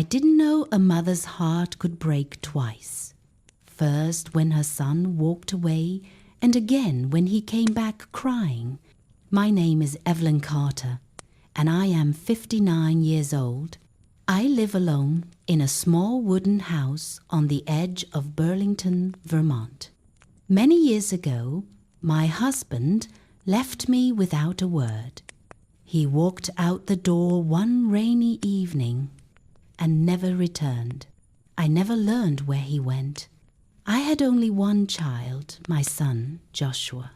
I didn't know a mother's heart could break twice. First when her son walked away, and again when he came back crying. My name is Evelyn Carter, and I am 59 years old. I live alone in a small wooden house on the edge of Burlington, Vermont. Many years ago, my husband left me without a word. He walked out the door one rainy evening and never returned. I never learned where he went. I had only one child, my son, Joshua.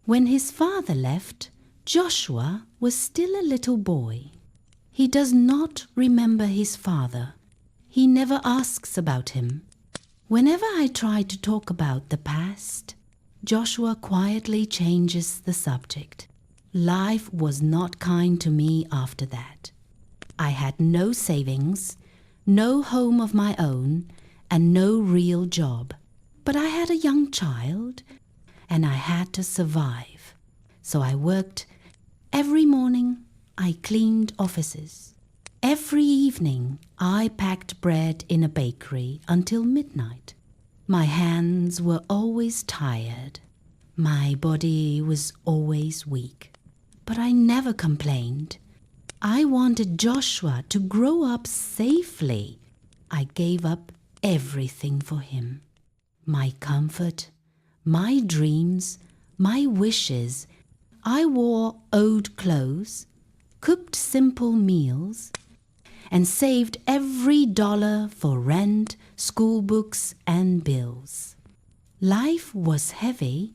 When his father left, Joshua was still a little boy. He does not remember his father. He never asks about him. Whenever I try to talk about the past, Joshua quietly changes the subject. Life was not kind to me after that. I had no savings, no home of my own, and no real job. But I had a young child, and I had to survive. So I worked. Every morning, I cleaned offices. Every evening, I packed bread in a bakery until midnight. My hands were always tired. My body was always weak. But I never complained. I wanted Joshua to grow up safely. I gave up everything for him. My comfort, my dreams, my wishes. I wore old clothes, cooked simple meals, and saved every dollar for rent, school books, and bills. Life was heavy,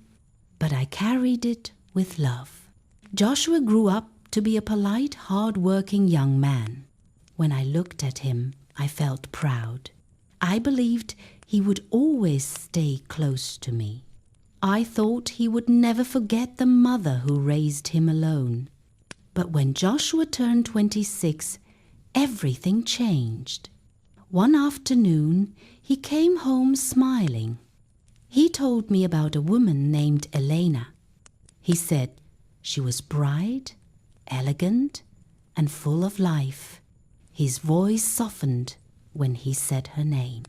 but I carried it with love. Joshua grew up to be a polite, hard-working young man. When I looked at him, I felt proud. I believed he would always stay close to me. I thought he would never forget the mother who raised him alone. But when Joshua turned 26, everything changed. One afternoon, he came home smiling. He told me about a woman named Elena. He said she was bright, elegant, and full of life. His voice softened when he said her name.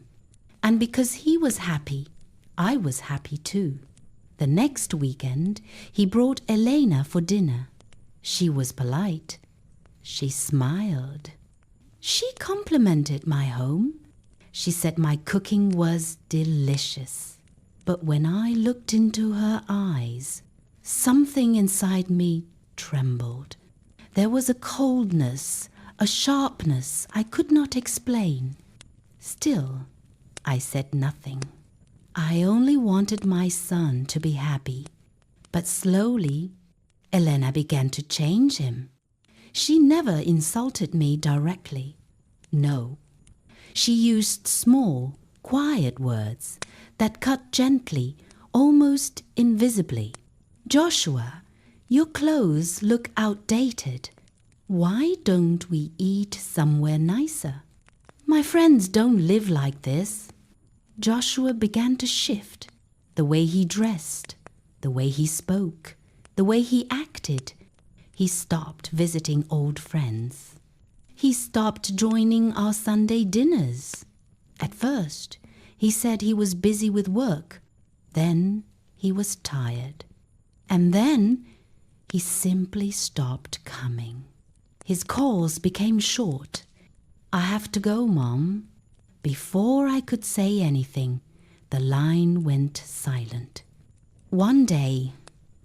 And because he was happy, I was happy too. The next weekend, he brought Elena for dinner. She was polite. She smiled. She complimented my home. She said my cooking was delicious. But when I looked into her eyes, something inside me trembled. There was a coldness, a sharpness I could not explain. Still, I said nothing. I only wanted my son to be happy. But slowly, Elena began to change him. She never insulted me directly. No. She used small, quiet words that cut gently, almost invisibly. Joshua, your clothes look outdated. Why don't we eat somewhere nicer? My friends don't live like this. Joshua began to shift. The way he dressed, the way he spoke, the way he acted. He stopped visiting old friends. He stopped joining our Sunday dinners. At first, he said he was busy with work. Then he was tired. And then he simply stopped coming. His calls became short. I have to go, Mom. Before I could say anything, the line went silent. One day,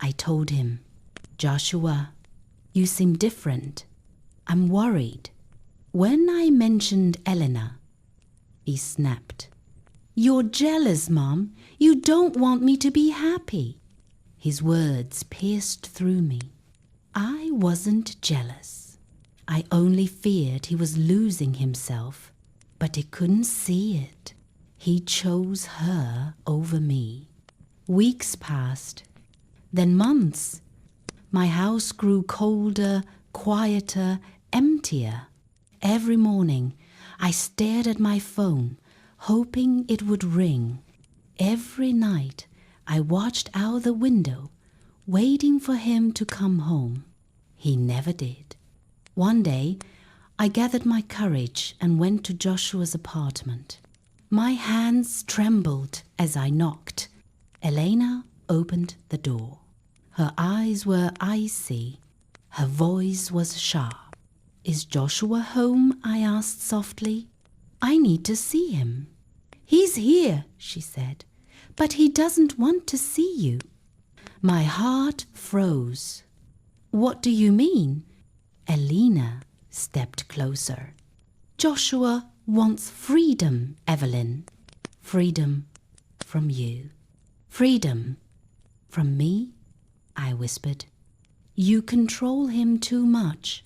I told him, Joshua, you seem different. I'm worried. When I mentioned Elena, he snapped. You're jealous, Mom. You don't want me to be happy. His words pierced through me. I wasn't jealous. I only feared he was losing himself, but he couldn't see it. He chose her over me. Weeks passed, then months. My house grew colder, quieter, emptier. Every morning, I stared at my phone, hoping it would ring. Every night, I watched out the window, waiting for him to come home. He never did. One day, I gathered my courage and went to Joshua's apartment. My hands trembled as I knocked. Elena opened the door. Her eyes were icy. Her voice was sharp. "Is Joshua home?" I asked softly. "I need to see him." "He's here," she said, "but he doesn't want to see you." My heart froze. "What do you mean?" Elena stepped closer. "Joshua wants freedom, Evelyn. Freedom from you. Freedom from me," I whispered. "You control him too much.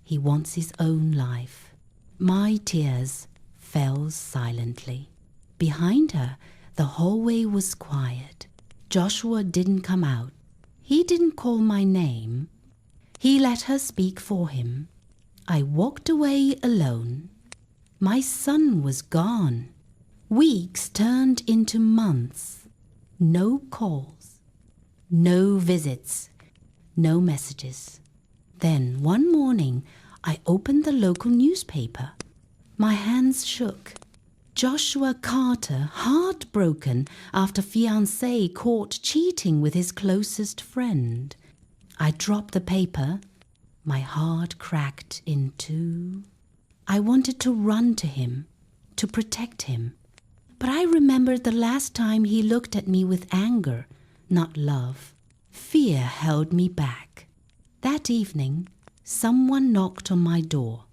He wants his own life." My tears fell silently. Behind her, the hallway was quiet. Joshua didn't come out. He didn't call my name. He let her speak for him. I walked away alone. My son was gone. Weeks turned into months. No calls, no visits, no messages. Then one morning, I opened the local newspaper. My hands shook. Joshua Carter, heartbroken after fiancé caught cheating with his closest friend. I dropped the paper. My heart cracked in two. I wanted to run to him, to protect him. But I remembered the last time he looked at me with anger, not love. Fear held me back. That evening, someone knocked on my door.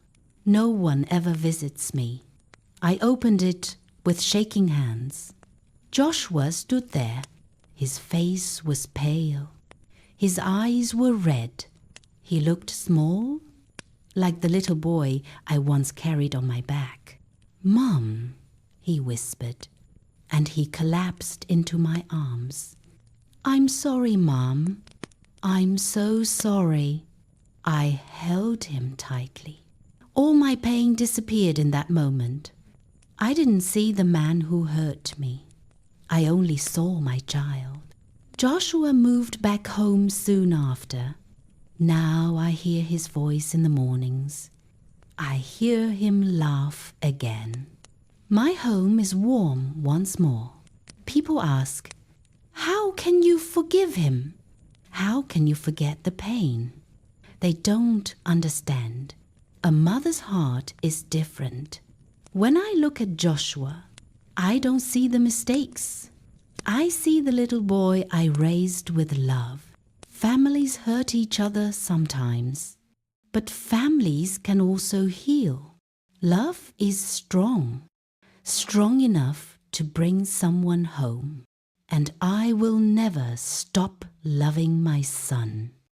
No one ever visits me. I opened it with shaking hands. Joshua stood there. His face was pale. His eyes were red. He looked small, like the little boy I once carried on my back. "Mom," he whispered, and he collapsed into my arms. "I'm sorry, Mom. I'm so sorry." I held him tightly. All my pain disappeared in that moment. I didn't see the man who hurt me. I only saw my child. Joshua moved back home soon after. Now I hear his voice in the mornings. I hear him laugh again. My home is warm once more. People ask, "How can you forgive him? How can you forget the pain?" They don't understand. A mother's heart is different. When I look at Joshua, I don't see the mistakes. I see the little boy I raised with love. Families hurt each other sometimes, but families can also heal. Love is strong, strong enough to bring someone home. And I will never stop loving my son.